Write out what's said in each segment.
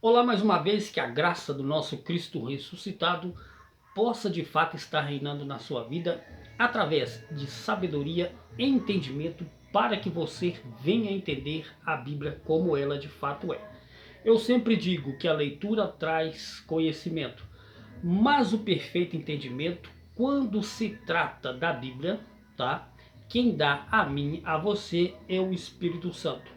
Olá mais uma vez, que a graça do nosso Cristo ressuscitado possa de fato estar reinando na sua vida através de sabedoria e entendimento para que você venha entender a Bíblia como ela de fato é. Eu sempre digo que a leitura traz conhecimento, mas o perfeito entendimento, quando se trata da Bíblia, tá? Quem dá a mim, a você, é o Espírito Santo.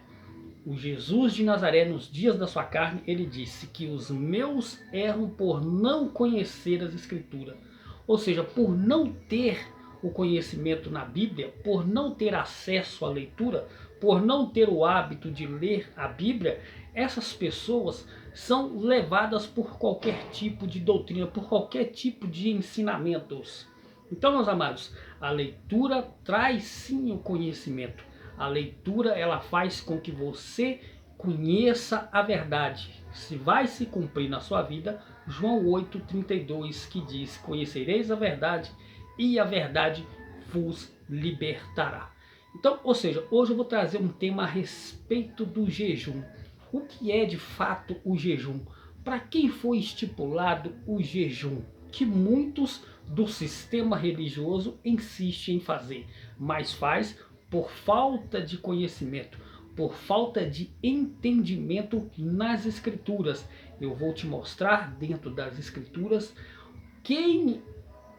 O Jesus de Nazaré, nos dias da sua carne, ele disse que os meus erram por não conhecer as Escrituras. Ou seja, por não ter o conhecimento na Bíblia, por não ter acesso à leitura, por não ter o hábito de ler a Bíblia, essas pessoas são levadas por qualquer tipo de doutrina, por qualquer tipo de ensinamentos. Então, meus amados, a leitura traz sim o conhecimento. A leitura, ela faz com que você conheça a verdade. Se vai se cumprir na sua vida, João 8,32, que diz: conhecereis a verdade e a verdade vos libertará. Então, ou seja, hoje eu vou trazer um tema a respeito do jejum. O que é de fato o jejum? Para quem foi estipulado o jejum? Que muitos do sistema religioso insistem em fazer, mas faz por falta de conhecimento, por falta de entendimento nas Escrituras. Eu vou te mostrar dentro das Escrituras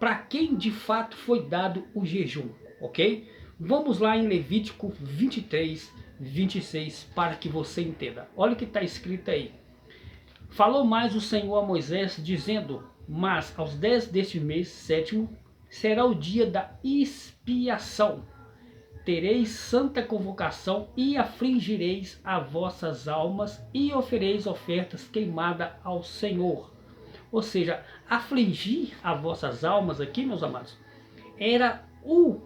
para quem de fato foi dado o jejum, ok? Vamos lá em Levítico 23, 26 para que você entenda. Olha o que está escrito aí. Falou mais o Senhor a Moisés, dizendo: mas aos 10 deste mês sétimo será o dia da expiação. Tereis santa convocação e afligireis as vossas almas e ofereis ofertas queimadas ao Senhor. Ou seja, afligir as vossas almas aqui, meus amados, era o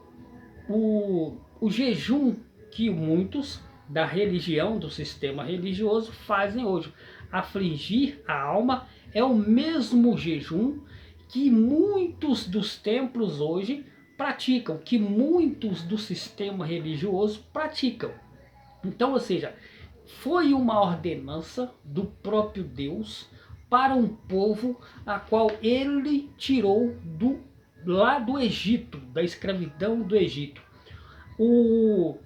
jejum que muitos da religião, do sistema religioso, fazem hoje. Afligir a alma é o mesmo jejum que muitos dos templos hoje praticam, que muitos do sistema religioso praticam. Então, ou seja, foi uma ordenança do próprio Deus para um povo a qual ele tirou lá do Egito, da escravidão do Egito. O,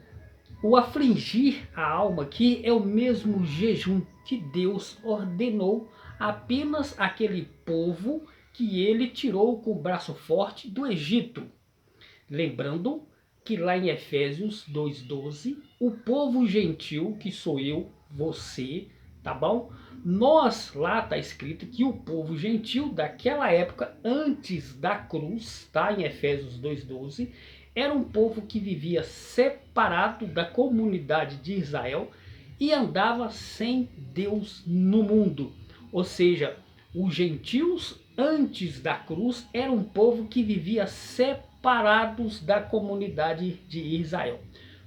o afligir a alma aqui é o mesmo jejum que Deus ordenou apenas aquele povo que ele tirou com o braço forte do Egito. Lembrando que lá em Efésios 2,12, o povo gentil, que sou eu, você, tá bom? Nós, lá está escrito que o povo gentil daquela época, antes da cruz, tá? Em Efésios 2,12, era um povo que vivia separado da comunidade de Israel e andava sem Deus no mundo. Ou seja, os gentios antes da cruz era um povo que vivia separados da comunidade de Israel.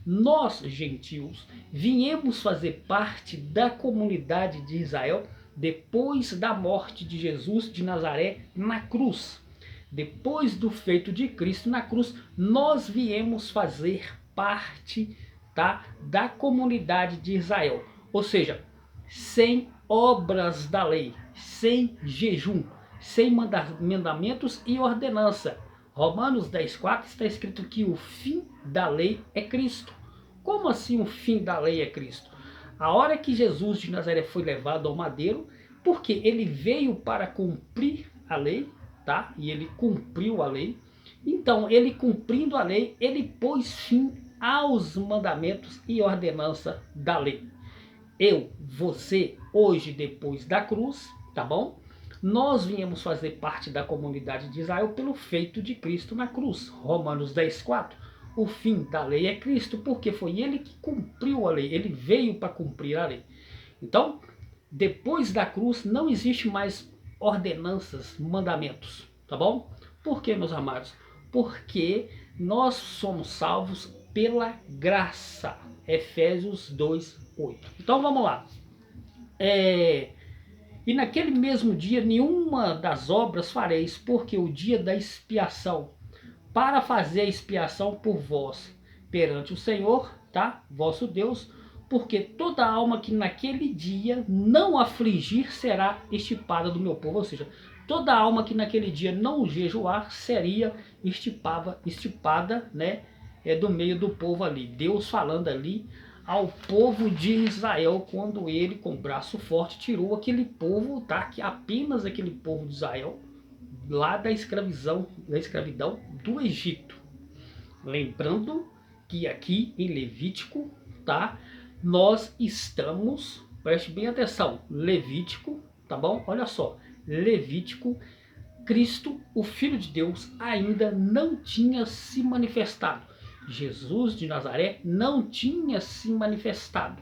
Nós, gentios, viemos fazer parte da comunidade de Israel depois da morte de Jesus de Nazaré na cruz. Depois do feito de Cristo na cruz, nós viemos fazer parte, tá, da comunidade de Israel. Ou seja, sem obras da lei, sem jejum, sem mandamentos e ordenança. Romanos 10,4 está escrito que o fim da lei é Cristo. Como assim o fim da lei é Cristo? A hora que Jesus de Nazaré foi levado ao madeiro, porque ele veio para cumprir a lei, tá? E ele cumpriu a lei. Então, ele cumprindo a lei, ele pôs fim aos mandamentos e ordenança da lei. Eu, você, hoje depois da cruz, tá bom? Nós viemos fazer parte da comunidade de Israel pelo feito de Cristo na cruz. Romanos 10,4. O fim da lei é Cristo, porque foi ele que cumpriu a lei, ele veio para cumprir a lei. Então, depois da cruz não existe mais ordenanças, mandamentos, tá bom? Por que, meus amados? Porque nós somos salvos pela graça. Efésios 2:8. Então vamos lá. E naquele mesmo dia nenhuma das obras fareis, porque o dia da expiação, para fazer a expiação por vós perante o Senhor, tá? Vosso Deus, porque toda alma que naquele dia não afligir será extirpada do meu povo. Ou seja, toda alma que naquele dia não jejuar seria extirpada, né, do meio do povo ali. Deus falando ali ao povo de Israel, quando ele com braço forte tirou aquele povo, tá, que apenas aquele povo de Israel, lá da escravidão do Egito. Lembrando que aqui em Levítico, tá, nós estamos, preste bem atenção, Levítico, tá bom? Olha só, Levítico, Cristo, o Filho de Deus, ainda não tinha se manifestado. Jesus de Nazaré não tinha se manifestado.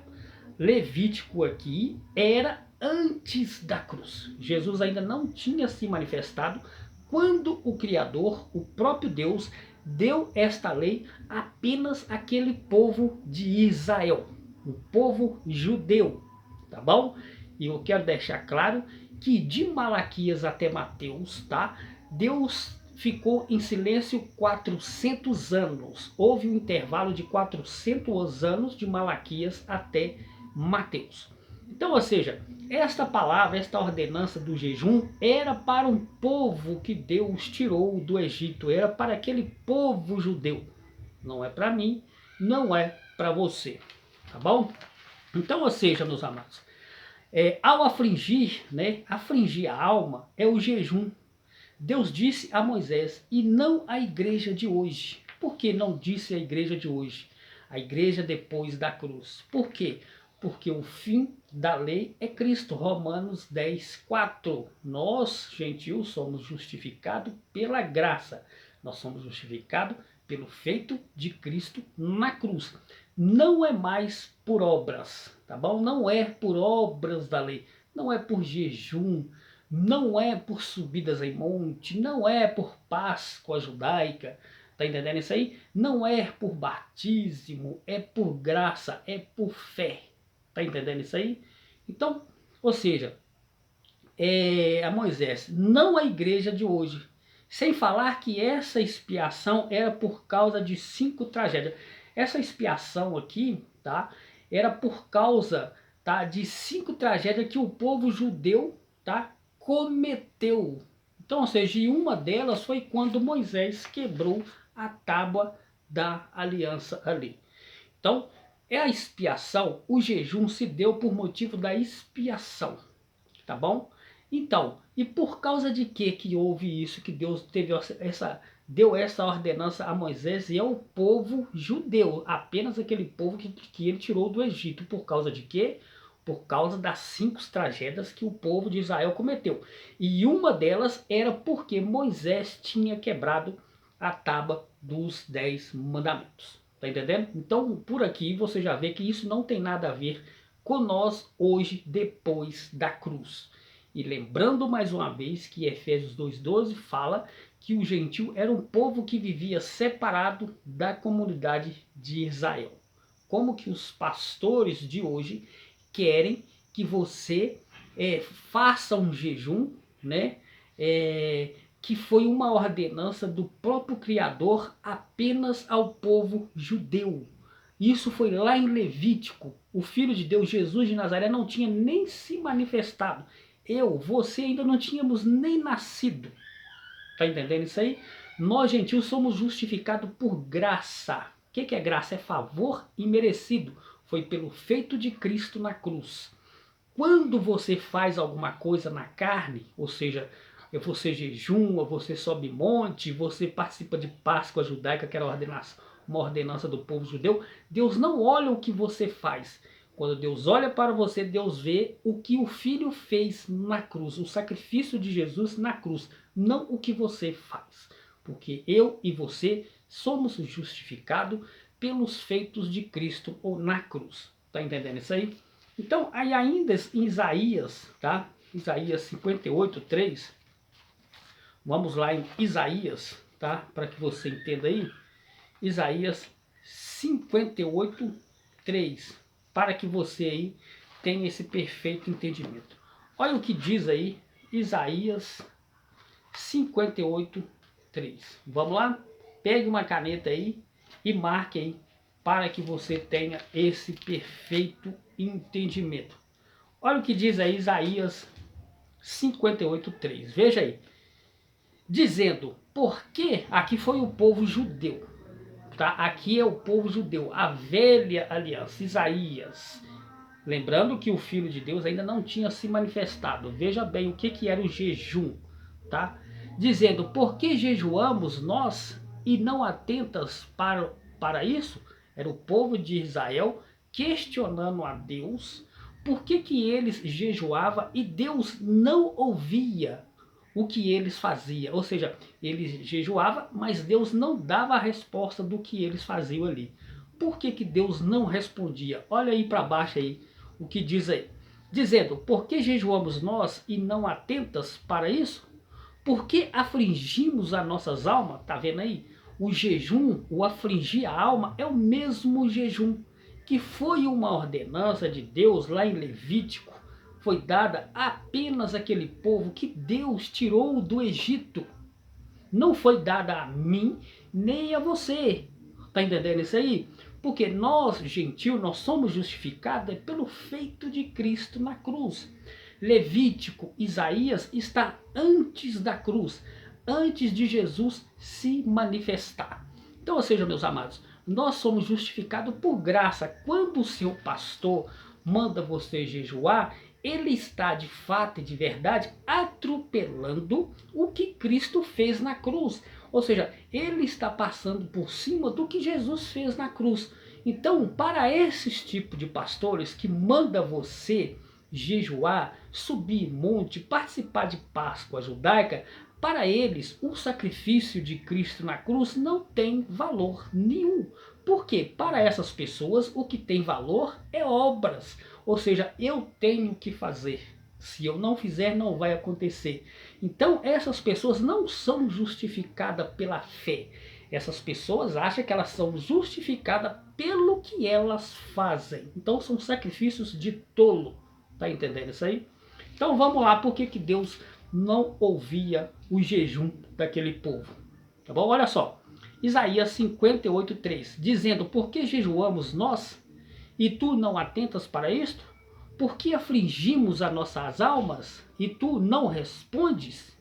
Levítico aqui era antes da cruz. Jesus ainda não tinha se manifestado quando o Criador, o próprio Deus, deu esta lei apenas àquele povo de Israel, o povo judeu, tá bom? E eu quero deixar claro que de Malaquias até Mateus, tá? Deus ficou em silêncio 400 anos. Houve um intervalo de 400 anos de Malaquias até Mateus. Então, ou seja, esta palavra, esta ordenança do jejum era para um povo que Deus tirou do Egito, era para aquele povo judeu. Não é para mim, não é para você, tá bom? Então, ou seja, meus amados, ao afligir, né, afligir a alma é o jejum. Deus disse a Moisés e não à igreja de hoje. Por que não disse a igreja de hoje? A igreja depois da cruz. Por quê? Porque o fim da lei é Cristo. Romanos 10, 4. Nós, gentios, somos justificados pela graça. Nós somos justificados pelo feito de Cristo na cruz. Não é mais por obras, tá bom? Não é por obras da lei. Não é por jejum. Não é por subidas em monte, não é por Páscoa judaica, tá entendendo isso aí? Não é por batismo, é por graça, é por fé, tá entendendo isso aí? Então, ou seja, a Moisés, não a igreja de hoje, sem falar que essa expiação era por causa de 5 tragédias. Essa expiação aqui, tá, era por causa, tá, de 5 tragédias que o povo judeu, tá, cometeu. Então, ou seja, e uma delas foi quando Moisés quebrou a tábua da aliança ali. Então, a expiação, o jejum se deu por motivo da expiação, tá bom? Então, e por causa de que houve isso, que Deus deu essa ordenança a Moisés e ao povo judeu, apenas aquele povo que ele tirou do Egito, por causa de quê? Por causa das 5 tragédias que o povo de Israel cometeu. E uma delas era porque Moisés tinha quebrado a tábua dos 10 mandamentos. Tá entendendo? Então, por aqui você já vê que isso não tem nada a ver com nós hoje, depois da cruz. E lembrando mais uma vez que Efésios 2,12 fala que o gentil era um povo que vivia separado da comunidade de Israel. Como que os pastores de hoje querem que você faça um jejum, né? Que foi uma ordenança do próprio Criador apenas ao povo judeu. Isso foi lá em Levítico. O Filho de Deus, Jesus de Nazaré, não tinha nem se manifestado. Você ainda não tínhamos nem nascido. Tá entendendo isso aí? Nós, gentios, somos justificados por graça. O que é graça? É favor imerecido. Foi pelo feito de Cristo na cruz. Quando você faz alguma coisa na carne, ou seja, você jejuma, você sobe monte, você participa de Páscoa judaica, que era uma ordenança do povo judeu, Deus não olha o que você faz. Quando Deus olha para você, Deus vê o que o Filho fez na cruz, o sacrifício de Jesus na cruz, não o que você faz. Porque eu e você somos justificados pelos feitos de Cristo ou na cruz. Tá entendendo isso aí? Então, aí ainda em Isaías, tá? Isaías 58, 3. Vamos lá em Isaías, tá? Para que você entenda aí. Isaías 58, 3. Para que você aí tenha esse perfeito entendimento. Olha o que diz aí Isaías 58, 3. Vamos lá? Pegue uma caneta aí e marque aí para que você tenha esse perfeito entendimento. Olha o que diz aí Isaías 58:3. Veja aí. Dizendo, porque aqui foi o povo judeu, tá? Aqui é o povo judeu, a velha aliança, Isaías. Lembrando que o Filho de Deus ainda não tinha se manifestado. Veja bem o que era o jejum, tá? Dizendo, por que jejuamos nós e não atentas para isso? Era o povo de Israel questionando a Deus por que eles jejuavam e Deus não ouvia o que eles faziam. Ou seja, eles jejuavam, mas Deus não dava a resposta do que eles faziam ali. Por que Deus não respondia? Olha aí para baixo aí o que diz aí. Dizendo, por que jejuamos nós e não atentas para isso? Por que afligimos as nossas almas? Tá vendo aí? O jejum, o afligir a alma, é o mesmo jejum que foi uma ordenança de Deus lá em Levítico. Foi dada apenas àquele povo que Deus tirou do Egito. Não foi dada a mim nem a você. Tá entendendo isso aí? Porque nós, gentios, nós somos justificados pelo feito de Cristo na cruz. Levítico, Isaías está antes da cruz, antes de Jesus se manifestar. Então, ou seja, meus amados, nós somos justificados por graça. Quando o seu pastor manda você jejuar, ele está de fato e de verdade atropelando o que Cristo fez na cruz. Ou seja, ele está passando por cima do que Jesus fez na cruz. Então, para esses tipos de pastores que manda você jejuar, subir monte, participar de Páscoa judaica, para eles o sacrifício de Cristo na cruz não tem valor nenhum. Porque para essas pessoas o que tem valor é obras. Ou seja, eu tenho que fazer. Se eu não fizer, não vai acontecer. Então, essas pessoas não são justificadas pela fé. Essas pessoas acham que elas são justificadas pelo que elas fazem. Então, são sacrifícios de tolo. Tá entendendo isso aí? Então, vamos lá. Por que Deus não ouvia o jejum daquele povo? Tá bom? Olha só. Isaías 58:3. Dizendo, por que jejuamos nós e tu não atentas para isto? Por que afligimos as nossas almas e tu não respondes?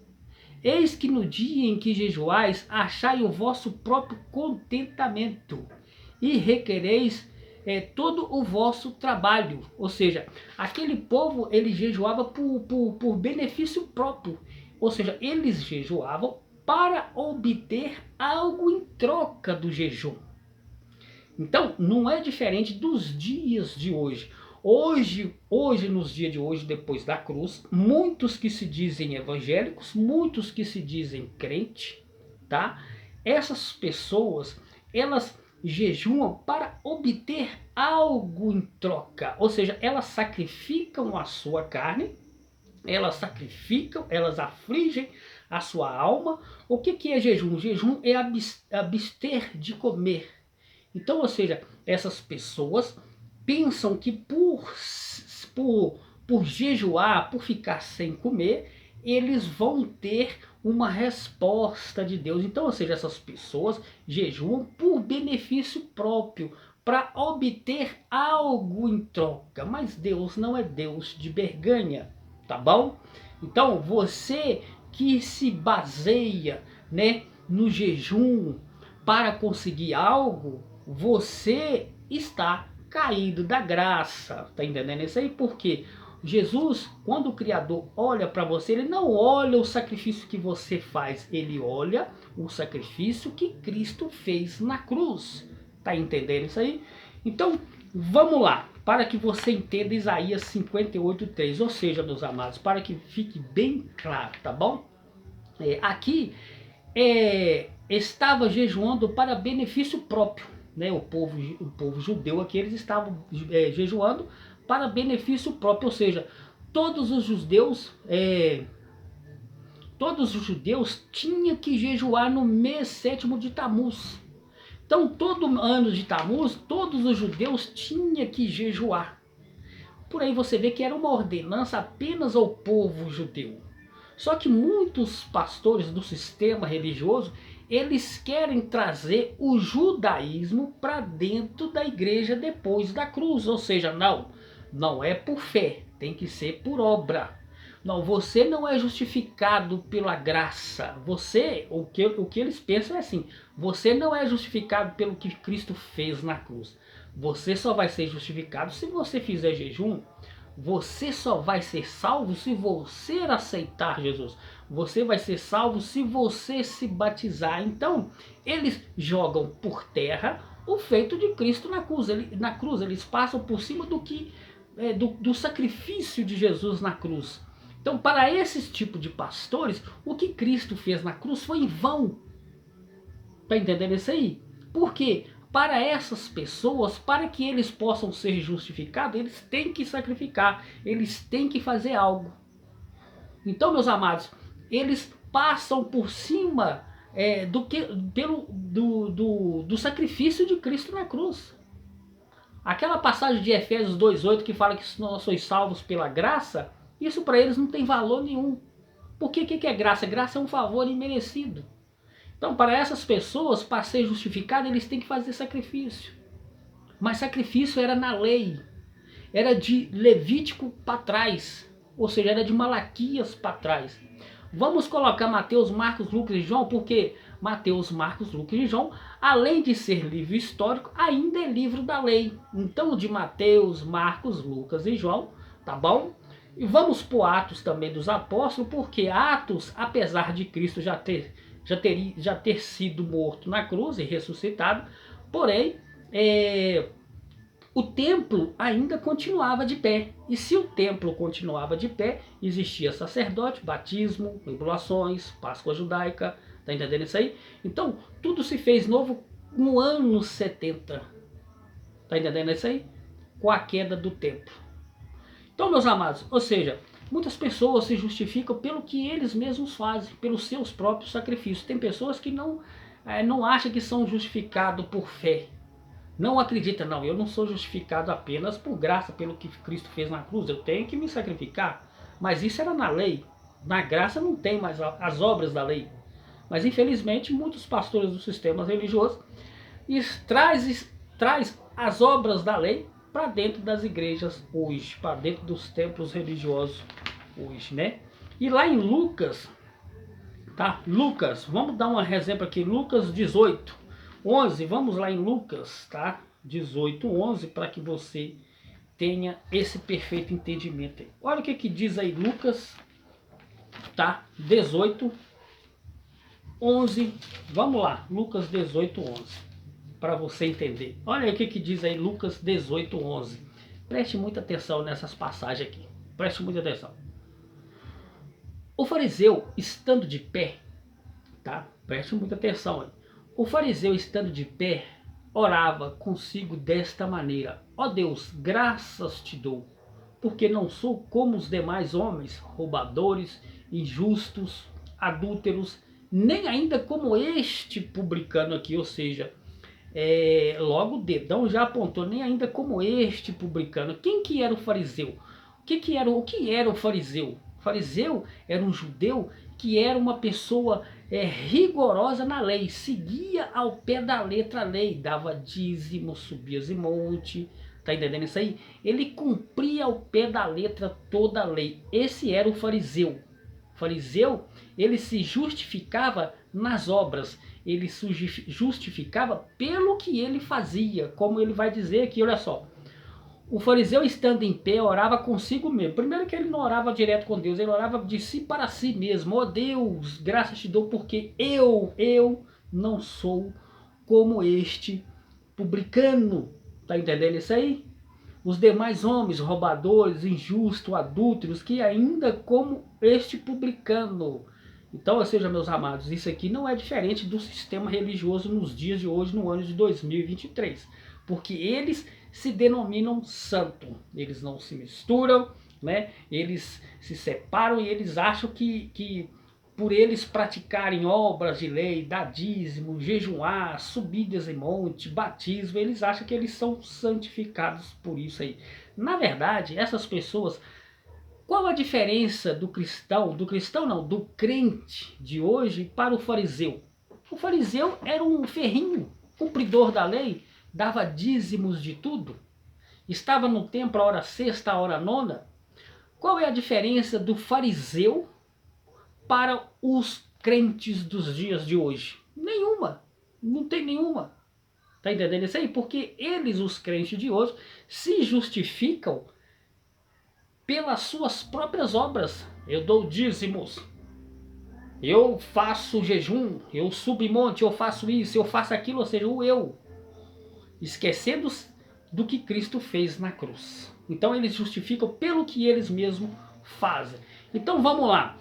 Eis que no dia em que jejuais, achai o vosso próprio contentamento e requereis todo o vosso trabalho. Ou seja, aquele povo, ele jejuava por benefício próprio. Ou seja, eles jejuavam para obter algo em troca do jejum. Então, não é diferente dos dias de hoje. Hoje, nos dias de hoje, depois da cruz, muitos que se dizem evangélicos, muitos que se dizem crente, tá? Essas pessoas, elas jejuam para obter algo em troca. Ou seja, elas sacrificam a sua carne, elas sacrificam, elas afligem a sua alma. O que é jejum? Jejum é abster de comer. Então, ou seja, essas pessoas pensam que por jejuar, por ficar sem comer, eles vão ter uma resposta de Deus. Então, ou seja, essas pessoas jejuam por benefício próprio, para obter algo em troca. Mas Deus não é Deus de barganha, tá bom? Então, você que se baseia, né, no jejum para conseguir algo, você está caído da graça. Tá entendendo isso aí? Porque Jesus, quando o Criador olha para você, ele não olha o sacrifício que você faz, ele olha o sacrifício que Cristo fez na cruz. Tá entendendo isso aí? Então, vamos lá, para que você entenda Isaías 58:3. Ou seja, meus amados, para que fique bem claro, tá bom? Aqui estava jejuando para benefício próprio, né? O povo judeu aqui, eles estavam jejuando para benefício próprio, ou seja, todos os judeus tinham que jejuar no mês 7º de Tamuz. Então, todo ano de Tamuz, todos os judeus tinham que jejuar. Por aí você vê que era uma ordenança apenas ao povo judeu. Só que muitos pastores do sistema religioso, eles querem trazer o judaísmo para dentro da igreja depois da cruz. Ou seja, não é por fé, tem que ser por obra. Não, você não é justificado pela graça. O que eles pensam é assim: você não é justificado pelo que Cristo fez na cruz. Você só vai ser justificado se você fizer jejum. Você só vai ser salvo se você aceitar Jesus. Você vai ser salvo se você se batizar. Então, eles jogam por terra o feito de Cristo na cruz. Eles passam por cima do sacrifício de Jesus na cruz. Então, para esses tipos de pastores, o que Cristo fez na cruz foi em vão. Está entendendo isso aí? Por quê? Para essas pessoas, para que eles possam ser justificados, eles têm que sacrificar, eles têm que fazer algo. Então, meus amados, eles passam por cima do sacrifício de Cristo na cruz. Aquela passagem de Efésios 2,8 que fala que nós sois salvos pela graça, isso para eles não tem valor nenhum. Porque o que é graça? Graça é um favor imerecido. Então, para essas pessoas, para ser justificado, eles têm que fazer sacrifício. Mas sacrifício era na lei. Era de Levítico para trás. Ou seja, era de Malaquias para trás. Vamos colocar Mateus, Marcos, Lucas e João, porque Mateus, Marcos, Lucas e João, além de ser livro histórico, ainda é livro da lei. Então, de Mateus, Marcos, Lucas e João, tá bom? E vamos para Atos também dos Apóstolos, porque Atos, apesar de Cristo já ter sido morto na cruz e ressuscitado, porém, o templo ainda continuava de pé. E se o templo continuava de pé, existia sacerdote, batismo, tribulações, Páscoa judaica, tá entendendo isso aí? Então, tudo se fez novo no ano 70. Tá entendendo isso aí? Com a queda do templo. Então, meus amados, ou seja, muitas pessoas se justificam pelo que eles mesmos fazem, pelos seus próprios sacrifícios. Tem pessoas que não acham que são justificados por fé. Não acredita, não, eu não sou justificado apenas por graça, pelo que Cristo fez na cruz, eu tenho que me sacrificar. Mas isso era na lei. Na graça não tem mais as obras da lei. Mas infelizmente muitos pastores dos sistemas religiosos traz as obras da lei para dentro das igrejas hoje, para dentro dos templos religiosos hoje, né? E lá em Lucas, tá? Lucas, vamos dar um exemplo aqui, Lucas 18, 11, vamos lá em Lucas, tá? 18, 11, para que você tenha esse perfeito entendimento aí. Olha o que diz aí Lucas, tá? 18, 11, vamos lá, Lucas 18, 11. Para você entender. Olha o que diz aí Lucas 18, 11. Preste muita atenção nessas passagens aqui. Preste muita atenção. O fariseu estando de pé, tá? Preste muita atenção aí. O fariseu estando de pé, orava consigo desta maneira: ó Deus, graças te dou, porque não sou como os demais homens, roubadores, injustos, adúlteros, nem ainda como este publicano aqui, ou seja, logo o dedão já apontou, nem ainda como este publicano. Quem que era o fariseu? O que era o fariseu? O fariseu era um judeu que era uma pessoa rigorosa na lei, seguia ao pé da letra a lei, dava dízimo, subia e monte, tá entendendo isso aí? Ele cumpria ao pé da letra toda a lei. Esse era o fariseu. O fariseu, ele se justificava nas obras, ele se justificava pelo que ele fazia, como ele vai dizer aqui, olha só. O fariseu estando em pé orava consigo mesmo. Primeiro que ele não orava direto com Deus, ele orava de si para si mesmo. Ó Deus, graças te dou porque eu não sou como este publicano. Tá entendendo isso aí? Os demais homens, roubadores, injustos, adúlteros, que ainda como este publicano. Então, ou seja, meus amados, isso aqui não é diferente do sistema religioso nos dias de hoje, no ano de 2023. Porque eles se denominam santo. Eles não se misturam, né? Eles se separam e eles acham que por eles praticarem obras de lei, dar dízimo, jejuar, subidas em monte, batismo, eles acham que eles são santificados por isso aí. Na verdade, essas pessoas, qual a diferença do cristão não, do crente de hoje para o fariseu? O fariseu era um ferrinho, cumpridor da lei, dava dízimos de tudo, estava no templo a hora sexta, a hora nona. Qual é a diferença do fariseu para os crentes dos dias de hoje? Nenhuma, não tem nenhuma. Tá entendendo isso aí? Porque eles, os crentes de hoje, se justificam pelas suas próprias obras. Eu dou dízimos, eu faço jejum, eu subo em monte, eu faço isso, eu faço aquilo, ou seja, o eu, esquecendo do que Cristo fez na cruz. Então eles justificam pelo que eles mesmos fazem. Então vamos lá.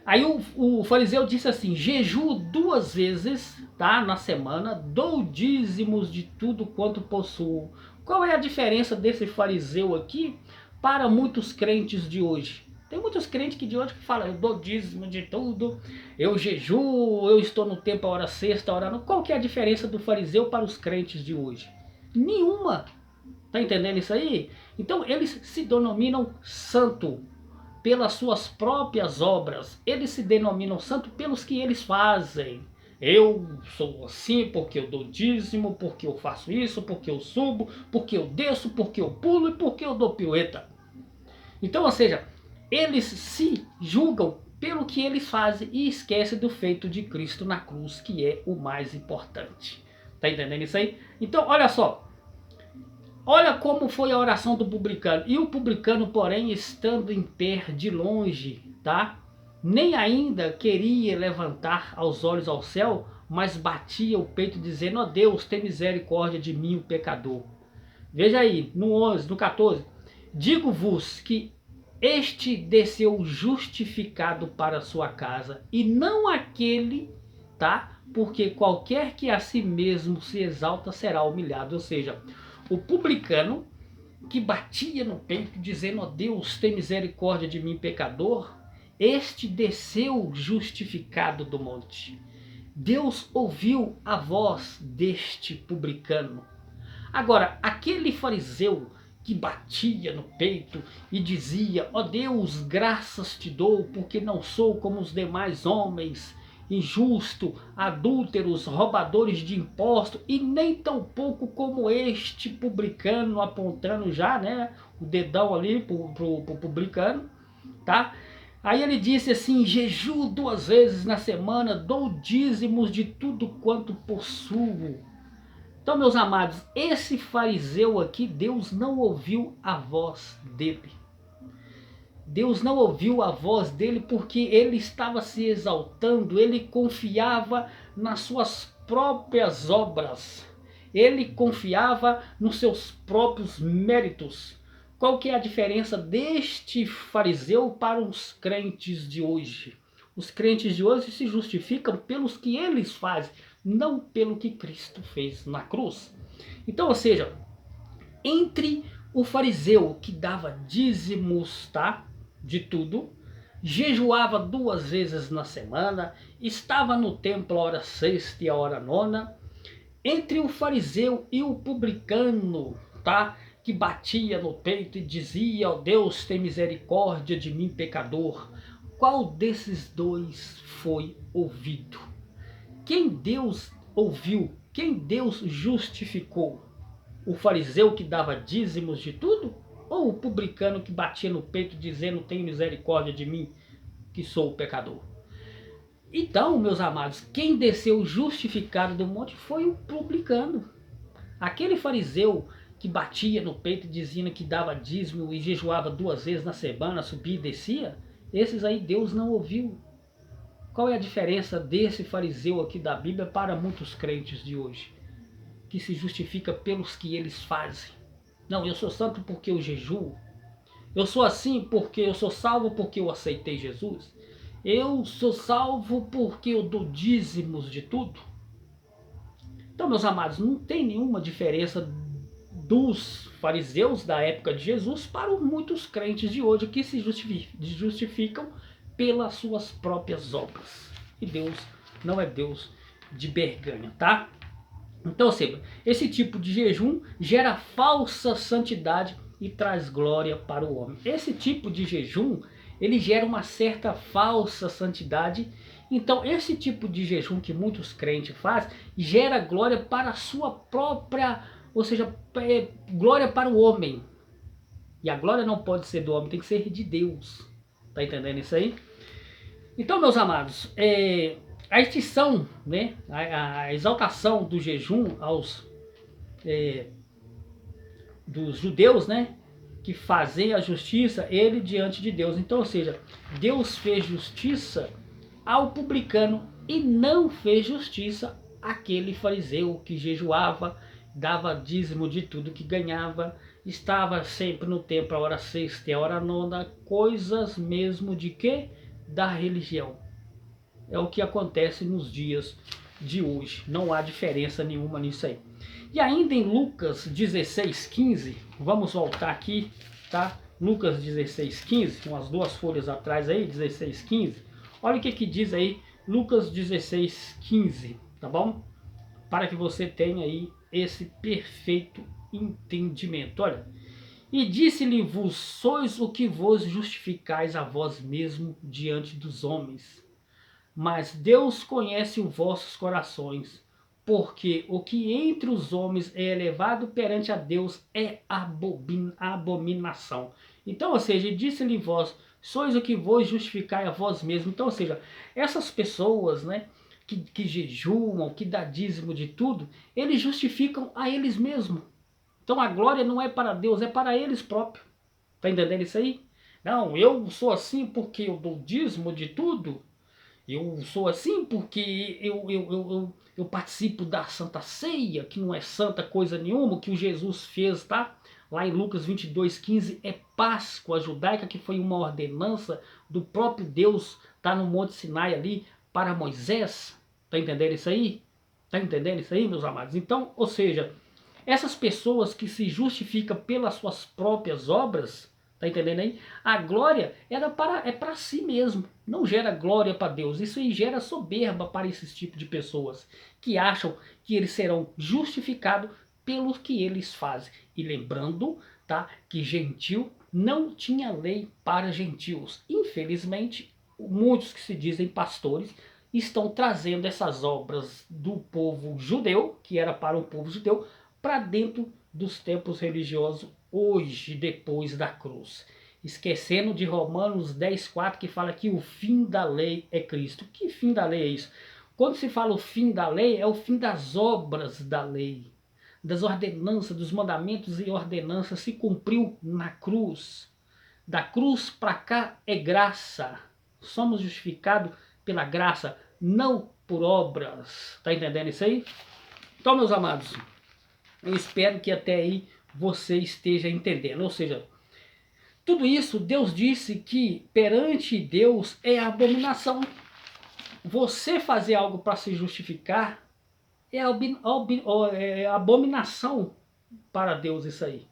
Aí o fariseu disse assim: jejuo 2 vezes, tá, na semana, dou dízimos de tudo quanto possuo. Qual é a diferença desse fariseu aqui para muitos crentes de hoje? Tem muitos crentes que de hoje que falam: eu dou dízimo de tudo, eu jejuo, eu estou no templo a hora sexta, a hora não. Qual que é a diferença do fariseu para os crentes de hoje? Nenhuma. Tá entendendo isso aí? Então eles se denominam santo pelas suas próprias obras. Eles se denominam santo pelos que eles fazem. Eu sou assim porque eu dou dízimo, porque eu faço isso, porque eu subo, porque eu desço, porque eu pulo e porque eu dou pirueta. Então, ou seja, eles se julgam pelo que eles fazem e esquecem do feito de Cristo na cruz, que é o mais importante. Tá entendendo isso aí? Então, olha só. Olha como foi a oração do publicano. E o publicano, porém, estando em pé de longe, tá? Nem ainda queria levantar os olhos ao céu, mas batia o peito dizendo: ó Deus, tem misericórdia de mim, o pecador. Veja aí, no 11, no 14. Digo-vos que este desceu justificado para a sua casa, e não aquele, tá? Porque qualquer que a si mesmo se exalta será humilhado. Ou seja, o publicano que batia no peito dizendo: ó Deus, tem misericórdia de mim, pecador, este desceu justificado do monte. Deus ouviu a voz deste publicano. Agora, aquele fariseu que batia no peito e dizia: ó Deus, graças te dou, porque não sou como os demais homens, injusto, adúlteros, roubadores de impostos, e nem tão pouco como este publicano, apontando já, né, o dedão ali pro publicano, tá? Aí ele disse assim: jejuo 2 vezes na semana, dou dízimos de tudo quanto possuo. Então, meus amados, esse fariseu aqui, Deus não ouviu a voz dele. Deus não ouviu a voz dele porque ele estava se exaltando, ele confiava nas suas próprias obras, ele confiava nos seus próprios méritos. Qual que é a diferença deste fariseu para os crentes de hoje? Os crentes de hoje se justificam pelos que eles fazem, não pelo que Cristo fez na cruz. Então, ou seja, entre o fariseu que dava dízimos, tá, de tudo, jejuava 2 vezes na semana, estava no templo a hora sexta e a hora nona, entre o fariseu e o publicano, tá, que batia no peito e dizia: ó Deus, tem misericórdia de mim, pecador, qual desses dois foi ouvido? Quem Deus ouviu? Quem Deus justificou? O fariseu que dava dízimos de tudo? Ou o publicano que batia no peito dizendo: tem misericórdia de mim, que sou o pecador? Então, meus amados, quem desceu justificado do monte foi o publicano. Aquele fariseu que batia no peito dizendo que dava dízimo e jejuava 2 vezes na semana, subia e descia, esses aí Deus não ouviu. Qual é a diferença desse fariseu aqui da Bíblia para muitos crentes de hoje? Que se justifica pelos que eles fazem. Não, eu sou santo porque eu jejuo. Eu sou assim porque eu sou salvo porque eu aceitei Jesus. Eu sou salvo porque eu dou dízimos de tudo. Então, meus amados, não tem nenhuma diferença dos fariseus da época de Jesus para muitos crentes de hoje que se justificam pelas suas próprias obras. E Deus não é Deus de berganha, tá? Então, esse tipo de jejum gera falsa santidade e traz glória para o homem. Esse tipo de jejum ele gera uma certa falsa santidade. Então esse tipo de jejum que muitos crentes fazem, gera glória para a sua própria, ou seja, glória para o homem. E a glória não pode ser do homem, tem que ser de Deus. Tá entendendo isso aí? Então, meus amados, a extinção, né, a exaltação do jejum dos judeus, né, que fazem a justiça, ele diante de Deus. Então, ou seja, Deus fez justiça ao publicano e não fez justiça àquele fariseu que jejuava, dava dízimo de tudo que ganhava, estava sempre no templo a hora sexta e a hora nona, coisas mesmo de quê? Da religião. É o que acontece nos dias de hoje. Não há diferença nenhuma nisso aí. E ainda em Lucas 16:15, vamos voltar aqui, tá? Lucas 16:15, umas duas folhas atrás aí, 16:15. Olha o que diz aí Lucas 16:15, tá bom? Para que você tenha aí esse perfeito entendimento. Olha, e disse-lhe: vos sois o que vos justificais a vós mesmo diante dos homens. Mas Deus conhece os vossos corações, porque o que entre os homens é elevado perante a Deus é abominação. Então, ou seja, disse-lhe vós, sois o que vos justificai a vós mesmos. Então, ou seja, essas pessoas, né, que jejuam, que dá dízimo de tudo, eles justificam a eles mesmos. Então a glória não é para Deus, é para eles próprios. Tá entendendo isso aí? Não, eu sou assim porque eu dou dízimo de tudo. Eu sou assim porque eu participo da Santa Ceia, que não é santa coisa nenhuma, que o Jesus fez, tá? Lá em Lucas 22:15 é Páscoa judaica, que foi uma ordenança do próprio Deus, tá no Monte Sinai ali, para Moisés. Tá entendendo isso aí? Tá entendendo isso aí, meus amados? Então, ou seja, essas pessoas que se justificam pelas suas próprias obras, tá entendendo aí? A glória é para si mesmo, não gera glória para Deus. Isso aí gera soberba para esses tipos de pessoas que acham que eles serão justificados pelo que eles fazem. E lembrando, tá, que gentil não tinha lei para gentios. Infelizmente, muitos que se dizem pastores estão trazendo essas obras do povo judeu, que era para o povo judeu, para dentro dos templos religiosos hoje, depois da cruz. Esquecendo de Romanos 10:4, que fala que o fim da lei é Cristo. Que fim da lei é isso? Quando se fala o fim da lei, é o fim das obras da lei, das ordenanças, dos mandamentos e ordenanças se cumpriu na cruz. Da cruz para cá é graça. Somos justificados pela graça, não por obras. Tá entendendo isso aí? Então, meus amados, eu espero que até aí você esteja entendendo. Ou seja, tudo isso Deus disse que perante Deus é abominação. Você fazer algo para se justificar é abominação para Deus isso aí.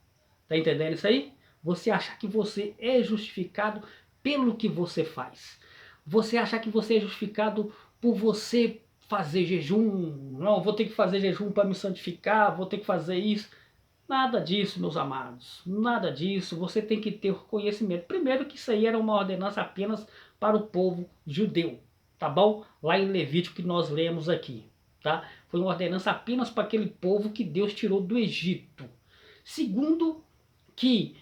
Tá entendendo isso aí? Você achar que você é justificado pelo que você faz. Você achar que você é justificado por você fazer jejum. Não, vou ter que fazer jejum para me santificar, vou ter que fazer isso. Nada disso, meus amados. Nada disso. Você tem que ter conhecimento. Primeiro que isso aí era uma ordenança apenas para o povo judeu. Tá bom? Lá em Levítico que nós lemos aqui. Tá? Foi uma ordenança apenas para aquele povo que Deus tirou do Egito. Segundo, que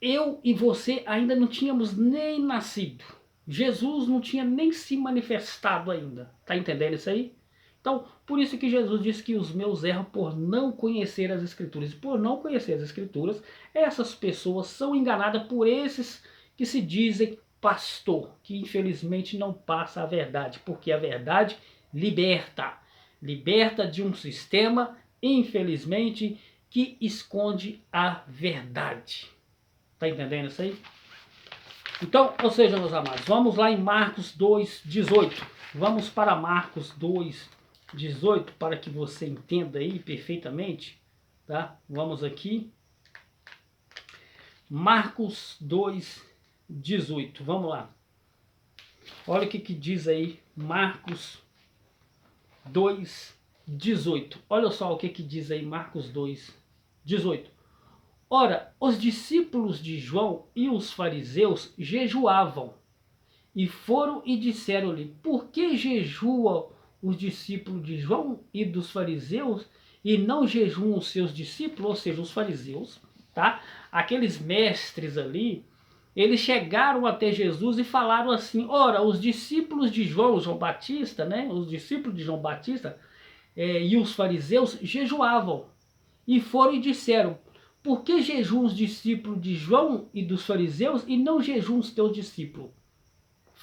eu e você ainda não tínhamos nem nascido. Jesus não tinha nem se manifestado ainda. Tá entendendo isso aí? Então, por isso que Jesus disse que os meus erram por não conhecer as Escrituras. Por não conhecer as Escrituras, essas pessoas são enganadas por esses que se dizem pastor, que infelizmente não passa a verdade, porque a verdade liberta. Liberta de um sistema, infelizmente, que esconde a verdade. Tá entendendo isso aí? Então, ou seja, meus amados, vamos lá em Marcos 2:18. Vamos para Marcos 2:18 para que você entenda aí perfeitamente, tá? Vamos aqui. Marcos 2:18. Vamos lá. Olha o que diz aí Marcos 2:18. Olha só o que diz aí Marcos 2:18. Ora, os discípulos de João e os fariseus jejuavam, e foram e disseram-lhe: por que jejuam os discípulos de João e dos fariseus e não jejuam os seus discípulos, ou seja, os fariseus, tá? Aqueles mestres ali, eles chegaram até Jesus e falaram assim: ora, os discípulos de João Batista, né? Os discípulos de João Batista e os fariseus jejuavam, e foram e disseram: por que jejuam os discípulos de João e dos fariseus e não jejuam os teus discípulos?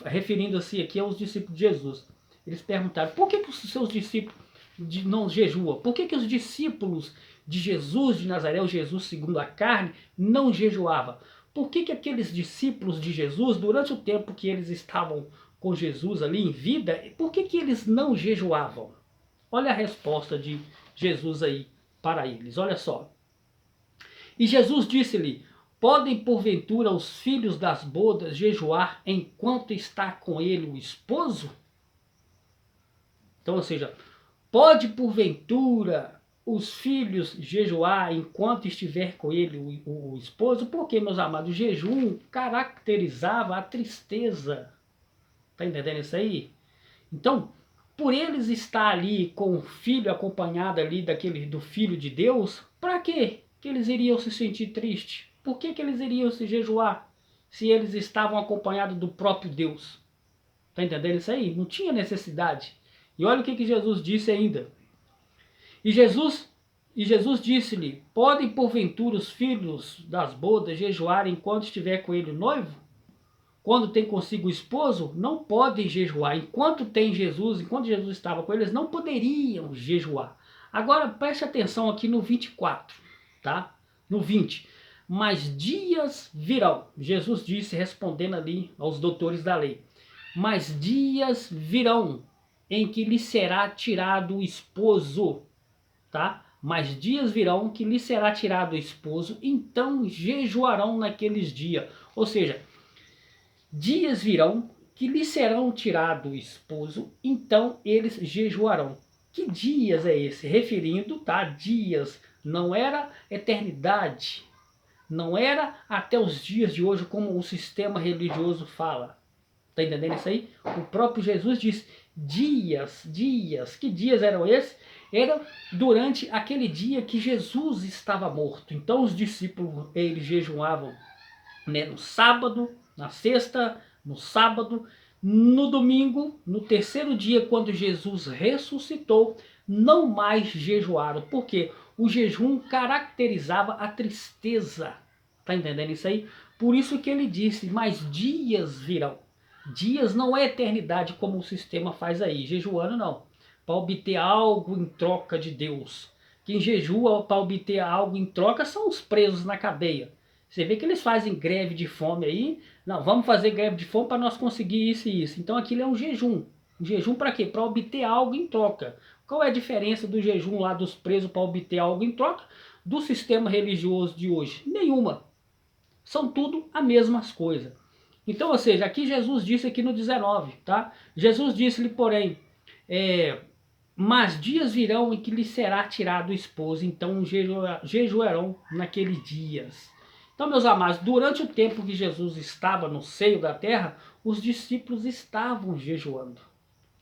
Referindo-se aqui aos discípulos de Jesus. Eles perguntaram: por que os seus discípulos não jejuam? Por que os discípulos de Jesus de Nazaré, o Jesus segundo a carne, não jejuavam? Por que aqueles discípulos de Jesus, durante o tempo que eles estavam com Jesus ali em vida, por que eles não jejuavam? Olha a resposta de Jesus aí para eles, olha só. E Jesus disse-lhe: podem porventura os filhos das bodas jejuar enquanto está com ele o esposo? Então, ou seja, pode porventura os filhos jejuar enquanto estiver com ele o esposo? Porque, meus amados, o jejum caracterizava a tristeza. Tá entendendo isso aí? Então, por eles estar ali com o filho acompanhado ali do filho de Deus, para quê que eles iriam se sentir tristes? Por que eles iriam se jejuar se eles estavam acompanhados do próprio Deus? Tá entendendo isso aí? Não tinha necessidade. E olha o que Jesus disse ainda. E Jesus disse-lhe: podem porventura os filhos das bodas jejuar enquanto estiver com ele o noivo? Quando tem consigo o esposo, não podem jejuar. Enquanto Jesus estava com eles, não poderiam jejuar. Agora preste atenção aqui no 24, tá? No 20. Mas dias virão, Jesus disse respondendo ali aos doutores da lei. Mas dias virão em que lhe será tirado o esposo, tá? Mas dias virão que lhe será tirado o esposo, então jejuarão naqueles dias. Ou seja, dias virão que lhe serão tirado o esposo, então eles jejuarão. Que dias é esse? Referindo, tá? Dias, não era eternidade, não era até os dias de hoje como o sistema religioso fala. Tá entendendo isso aí? O próprio Jesus diz dias. Que dias eram esses? Era durante aquele dia que Jesus estava morto. Então os discípulos, eles jejuavam, né, no sábado, na sexta, no sábado, no domingo, no terceiro dia, quando Jesus ressuscitou, não mais jejuaram. Porque o jejum caracterizava a tristeza. Tá entendendo isso aí? Por isso que ele disse: mas dias virão. Dias não é eternidade como o sistema faz aí. Jejuando não. Para obter algo em troca de Deus. Quem jejua para obter algo em troca são os presos na cadeia. Você vê que eles fazem greve de fome aí. Não, vamos fazer greve de fome para nós conseguir isso e isso. Então aquilo é um jejum. Um jejum para quê? Para obter algo em troca. Qual é a diferença do jejum lá dos presos para obter algo em troca do sistema religioso de hoje? Nenhuma. São tudo as mesmas coisas. Então, ou seja, aqui Jesus disse aqui no 19, tá? Jesus disse-lhe, porém, mas dias virão em que lhe será tirado o esposo, então jejuarão naqueles dias. Então, meus amados, durante o tempo que Jesus estava no seio da terra, os discípulos estavam jejuando.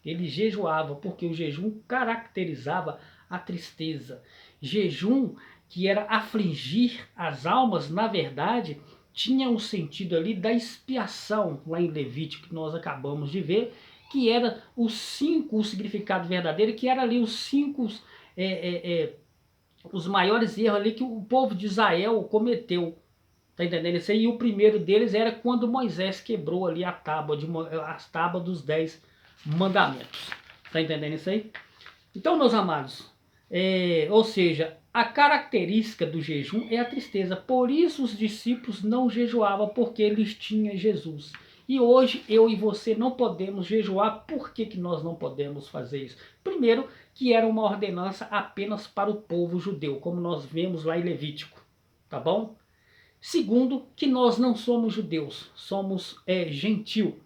Eles jejuavam porque o jejum caracterizava a tristeza. Jejum, que era afligir as almas, na verdade, tinha um sentido ali da expiação, lá em Levítico, que nós acabamos de ver, que era o significado verdadeiro, que era ali os maiores erros ali que o povo de Israel cometeu. Tá entendendo isso aí? E o primeiro deles era quando Moisés quebrou ali as tábuas dos 10 mandamentos. Tá entendendo isso aí? Então, meus amados, ou seja, a característica do jejum é a tristeza. Por isso os discípulos não jejuavam, porque eles tinham Jesus. E hoje eu e você não podemos jejuar. Por que nós não podemos fazer isso? Primeiro, que era uma ordenança apenas para o povo judeu, como nós vemos lá em Levítico. Tá bom? Segundo, que nós não somos judeus, somos gentil.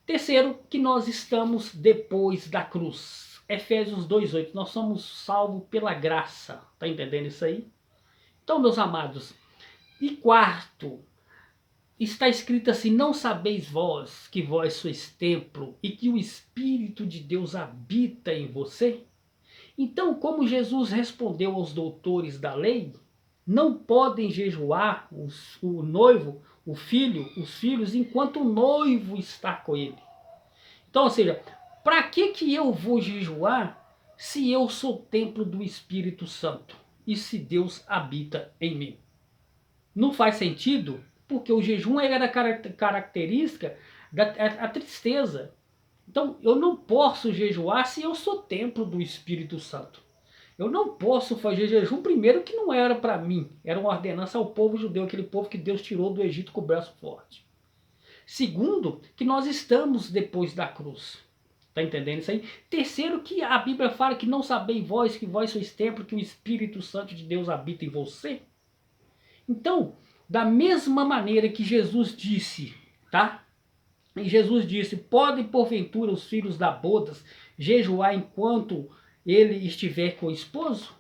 Terceiro, que nós estamos depois da cruz. Efésios 2:8, nós somos salvos pela graça. Tá entendendo isso aí? Então, meus amados, E quarto, está escrito assim: não sabeis vós que vós sois templo e que o Espírito de Deus habita em você? Então, como Jesus respondeu aos doutores da lei, não podem jejuar o noivo, o filho, os filhos, enquanto o noivo está com ele. Então, ou seja, para que eu vou jejuar se eu sou templo do Espírito Santo e se Deus habita em mim? Não faz sentido, porque o jejum era característica da tristeza. Então, eu não posso jejuar se eu sou templo do Espírito Santo. Eu não posso fazer jejum, primeiro, que não era para mim, era uma ordenança ao povo judeu, aquele povo que Deus tirou do Egito com o braço forte. Segundo, que nós estamos depois da cruz. Tá entendendo isso aí? Terceiro, que a Bíblia fala que não sabeis vós que vós sois templo, que o Espírito Santo de Deus habita em você. Então, da mesma maneira que Jesus disse, tá? E Jesus disse: podem porventura os filhos da bodas jejuar enquanto ele estiver com o esposo?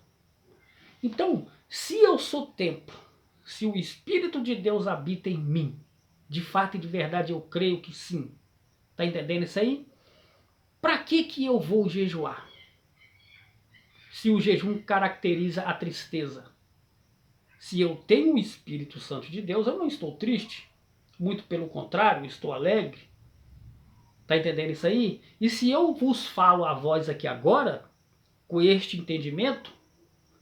Então, se eu sou templo, se o Espírito de Deus habita em mim, de fato e de verdade eu creio que sim. Tá entendendo isso aí? Para que eu vou jejuar? Se o jejum caracteriza a tristeza. Se eu tenho o Espírito Santo de Deus, eu não estou triste. Muito pelo contrário, estou alegre. Tá entendendo isso aí? E se eu vos falo a voz aqui agora, com este entendimento,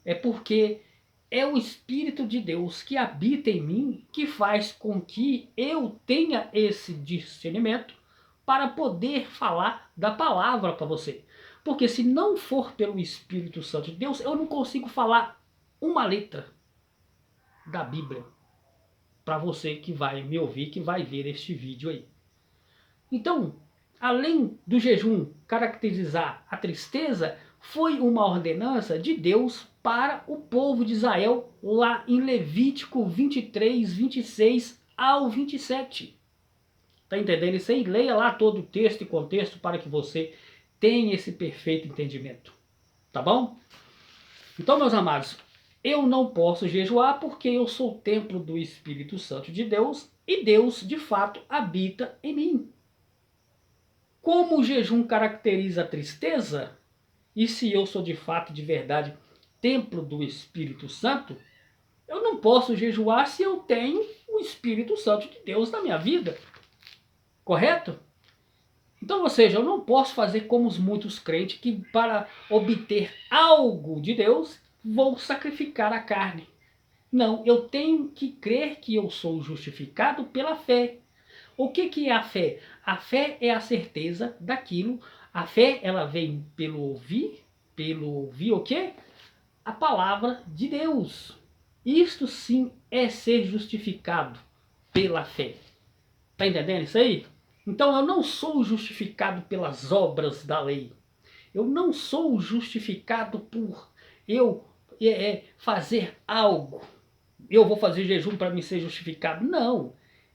é porque é o Espírito de Deus que habita em mim que faz com que eu tenha esse discernimento para poder falar da palavra para você. Porque se não for pelo Espírito Santo de Deus, eu não consigo falar uma letra da Bíblia para você que vai me ouvir, que vai ver este vídeo aí. Então, além do jejum caracterizar a tristeza, foi uma ordenança de Deus para o povo de Israel lá em Levítico 23, 26 ao 27. Tá entendendo isso aí? Leia lá todo o texto e contexto para que você tenha esse perfeito entendimento. Tá bom? Então, meus amados, eu não posso jejuar porque eu sou o templo do Espírito Santo de Deus e Deus, de fato, habita em mim. Como o jejum caracteriza a tristeza, e se eu sou de fato e de verdade templo do Espírito Santo, eu não posso jejuar se eu tenho o Espírito Santo de Deus na minha vida. Correto? Então, ou seja, eu não posso fazer como os muitos crentes que para obter algo de Deus vão sacrificar a carne. Não, eu tenho que crer que eu sou justificado pela fé. O que é a fé? A fé é a certeza daquilo. A fé, ela vem pelo ouvir o quê? A palavra de Deus. Isto sim é ser justificado pela fé. Tá entendendo isso aí? Então eu não sou justificado pelas obras da lei. Eu não sou justificado por eu fazer algo. Eu vou fazer jejum para me ser justificado. Não.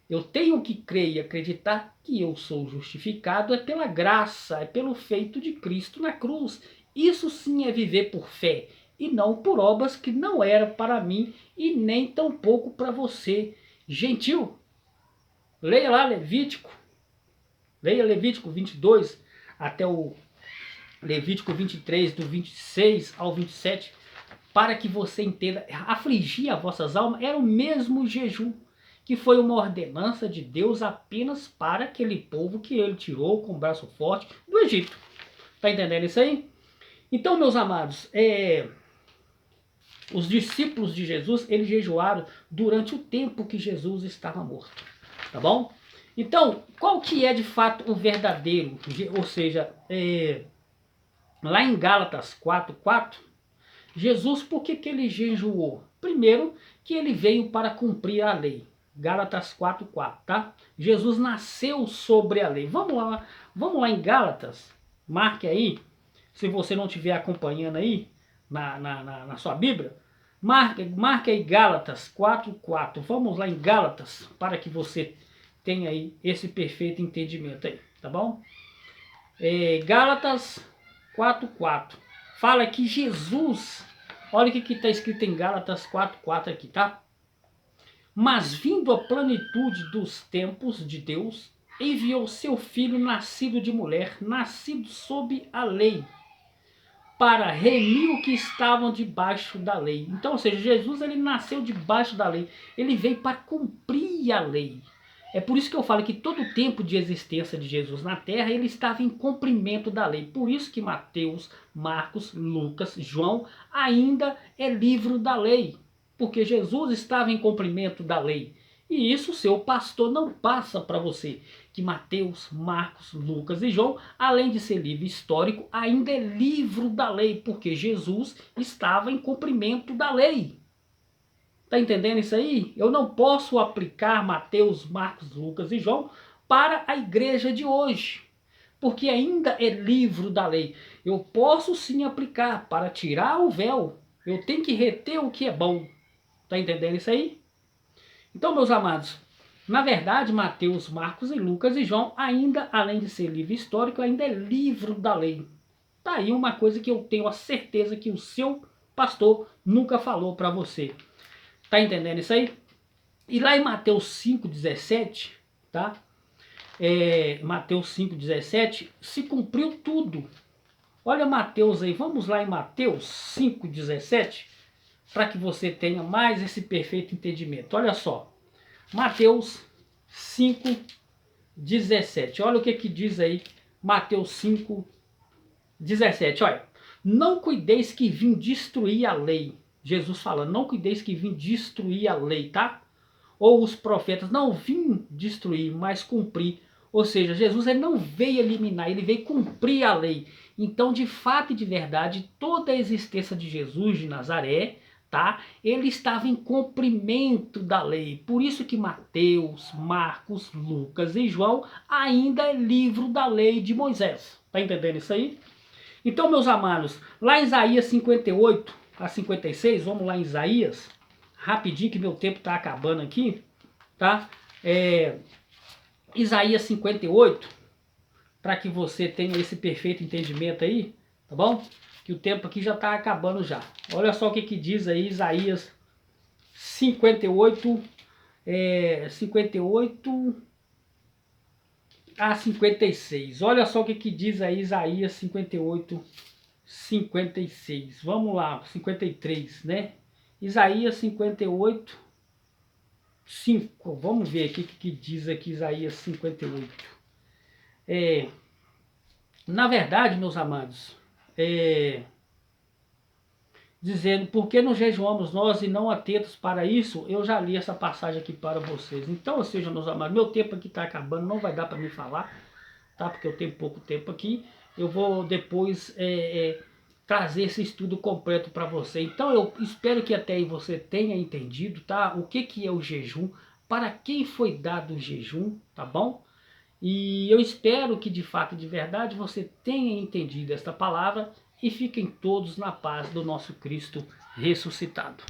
Eu tenho que crer e acreditar que eu sou justificado é pela graça, é pelo feito de Cristo na cruz. Isso sim é viver por fé e não por obras que não era para mim e nem tampouco para você, gentil. Leia lá Levítico. Leia Levítico 22 até o Levítico 23, do 26 ao 27, para que você entenda. Afligir as vossas almas era o mesmo jejum, que foi uma ordenança de Deus apenas para aquele povo que ele tirou com o braço forte do Egito. Tá entendendo isso aí? Então, meus amados, os discípulos de Jesus, eles jejuaram durante o tempo que Jesus estava morto. Tá bom? Então, qual que é de fato o verdadeiro? Ou seja, lá em Gálatas 4:4, Jesus, por que ele jejuou? Primeiro, que ele veio para cumprir a lei. Gálatas 4:4, tá? Jesus nasceu sobre a lei. Vamos lá em Gálatas, marque aí, se você não estiver acompanhando aí na sua Bíblia, marque aí Gálatas 4:4. Vamos lá em Gálatas, para que você tenha aí esse perfeito entendimento aí, tá bom? Gálatas 4:4. Fala que Jesus, olha o que está escrito em Gálatas 4:4 aqui, tá? Mas vindo a plenitude dos tempos de Deus, enviou seu filho nascido de mulher, nascido sob a lei, para remir o que estavam debaixo da lei. Então, ou seja, Jesus ele nasceu debaixo da lei. Ele veio para cumprir a lei. É por isso que eu falo que todo o tempo de existência de Jesus na terra, ele estava em cumprimento da lei. Por isso que Mateus, Marcos, Lucas, João ainda é livro da lei. Porque Jesus estava em cumprimento da lei. E isso o seu pastor não passa para você. Que Mateus, Marcos, Lucas e João, além de ser livro histórico, ainda é livro da lei. Porque Jesus estava em cumprimento da lei. Tá entendendo isso aí? Eu não posso aplicar Mateus, Marcos, Lucas e João para a igreja de hoje, porque ainda é livro da lei. Eu posso sim aplicar para tirar o véu. Eu tenho que reter o que é bom. Tá entendendo isso aí? Então, meus amados, na verdade, Mateus, Marcos e Lucas e João, ainda, além de ser livro histórico, ainda é livro da lei. Tá aí uma coisa que eu tenho a certeza que o seu pastor nunca falou para você. Tá entendendo isso aí? E lá em Mateus 5,17, tá? Mateus 5,17, se cumpriu tudo. Olha Mateus aí, vamos lá em Mateus 5,17, para que você tenha mais esse perfeito entendimento. Olha só, Mateus 5,17, olha o que diz aí, Mateus 5,17, olha. Não cuideis que vim destruir a lei. Jesus fala, não cuideis que vim destruir a lei, tá? Ou os profetas, não vim destruir, mas cumprir. Ou seja, Jesus ele não veio eliminar, ele veio cumprir a lei. Então, de fato e de verdade, toda a existência de Jesus de Nazaré, tá? Ele estava em cumprimento da lei. Por isso que Mateus, Marcos, Lucas e João ainda é livro da lei de Moisés. Tá entendendo isso aí? Então, meus amados, lá em Isaías 58 a 56, vamos lá em Isaías, rapidinho que meu tempo está acabando aqui, tá? Isaías 58, para que você tenha esse perfeito entendimento aí, tá bom? Que o tempo aqui já está acabando já. Olha só o que diz aí Isaías 58, 58 a 56. Olha só o que diz aí Isaías 58, 56. Vamos lá, 53, né? Isaías 58, 5. Vamos ver aqui o que diz aqui Isaías 58. Na verdade, meus amados, dizendo, por que não jejuamos nós e não atentos para isso? Eu já li essa passagem aqui para vocês. Então, ou seja, meus amados, meu tempo aqui está acabando, não vai dar para me falar, tá? Porque eu tenho pouco tempo aqui. Eu vou depois trazer esse estudo completo para você. Então, eu espero que até aí você tenha entendido, tá? O que é o jejum, para quem foi dado o jejum, tá bom? E eu espero que de fato e de verdade você tenha entendido esta palavra e fiquem todos na paz do nosso Cristo ressuscitado.